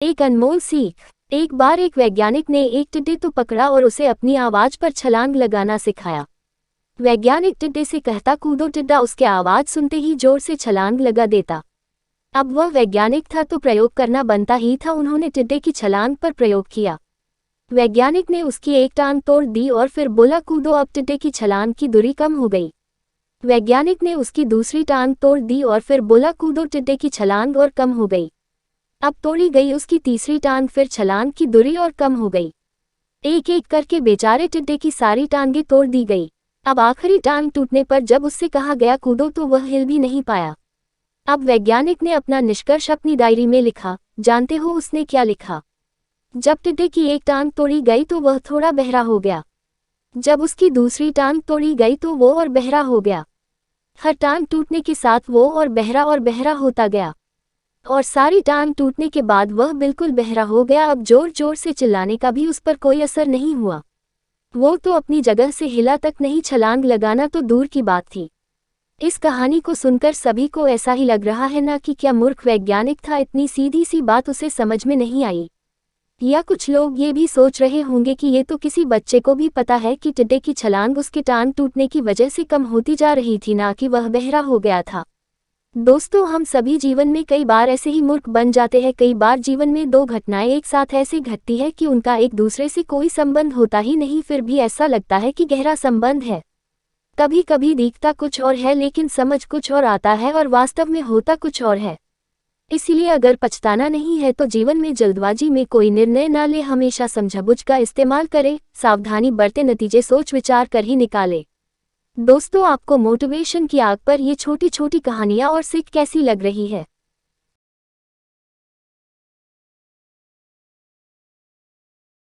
एक अनमोल सीख। एक बार एक वैज्ञानिक ने एक टिड्डे को पकड़ा और उसे अपनी आवाज पर छलांग लगाना सिखाया। वैज्ञानिक टिड्डे से कहता, कूदो। टिड्डा उसके आवाज सुनते ही जोर से छलांग लगा देता। अब वह वैज्ञानिक था तो प्रयोग करना बनता ही था। उन्होंने टिड्डे की छलांग पर प्रयोग किया। वैज्ञानिक ने उसकी एक टांग तोड़ दी और फिर बोला, कूदो। अब टिड्डे की छलांग की दूरी कम हो गई। वैज्ञानिक ने उसकी दूसरी टांग तोड़ दी और फिर बोला, कूदो। टिड्डे की छलांग और कम हो गई। अब तोड़ी गई उसकी तीसरी टांग, फिर छलांग की दूरी और कम हो गई। एक एक करके बेचारे टिड्डे की सारी टांगें तोड़ दी गई। अब आखिरी टांग टूटने पर जब उससे कहा गया कूदो तो वह हिल भी नहीं पाया। अब वैज्ञानिक ने अपना निष्कर्ष अपनी डायरी में लिखा। जानते हो उसने क्या लिखा? जब टिड्डे की एक टांग तोड़ी गई तो वह थोड़ा बहरा हो गया। जब उसकी दूसरी टांग तोड़ी गई तो वो और बहरा हो गया। हर टांग टूटने के साथ वो और बहरा होता गया और सारी टांग टूटने के बाद वह बिल्कुल बहरा हो गया। अब जोर जोर से चिल्लाने का भी उस पर कोई असर नहीं हुआ। वो तो अपनी जगह से हिला तक नहीं, छलांग लगाना तो दूर की बात थी। इस कहानी को सुनकर सभी को ऐसा ही लग रहा है ना कि क्या मूर्ख वैज्ञानिक था, इतनी सीधी सी बात उसे समझ में नहीं आई। या कुछ लोग ये भी सोच रहे होंगे कि ये तो किसी बच्चे को भी पता है कि टिड्डे की छलांग उसके टांग टूटने की वजह से कम होती जा रही थी, ना कि वह बहरा हो गया था। दोस्तों, हम सभी जीवन में कई बार ऐसे ही मूर्ख बन जाते हैं। कई बार जीवन में दो घटनाएं एक साथ ऐसी घटती है कि उनका एक दूसरे से कोई संबंध होता ही नहीं, फिर भी ऐसा लगता है कि गहरा संबंध है। कभी कभी दिखता कुछ और है लेकिन समझ कुछ और आता है और वास्तव में होता कुछ और है। इसलिए अगर पछताना नहीं है तो जीवन में जल्दबाजी में कोई निर्णय ना ले, हमेशा समझबूझ का इस्तेमाल करें, सावधानी बरतें, नतीजे सोच विचार कर ही निकालें। दोस्तों, आपको मोटिवेशन की आग पर ये छोटी छोटी कहानियां और सीख कैसी लग रही है?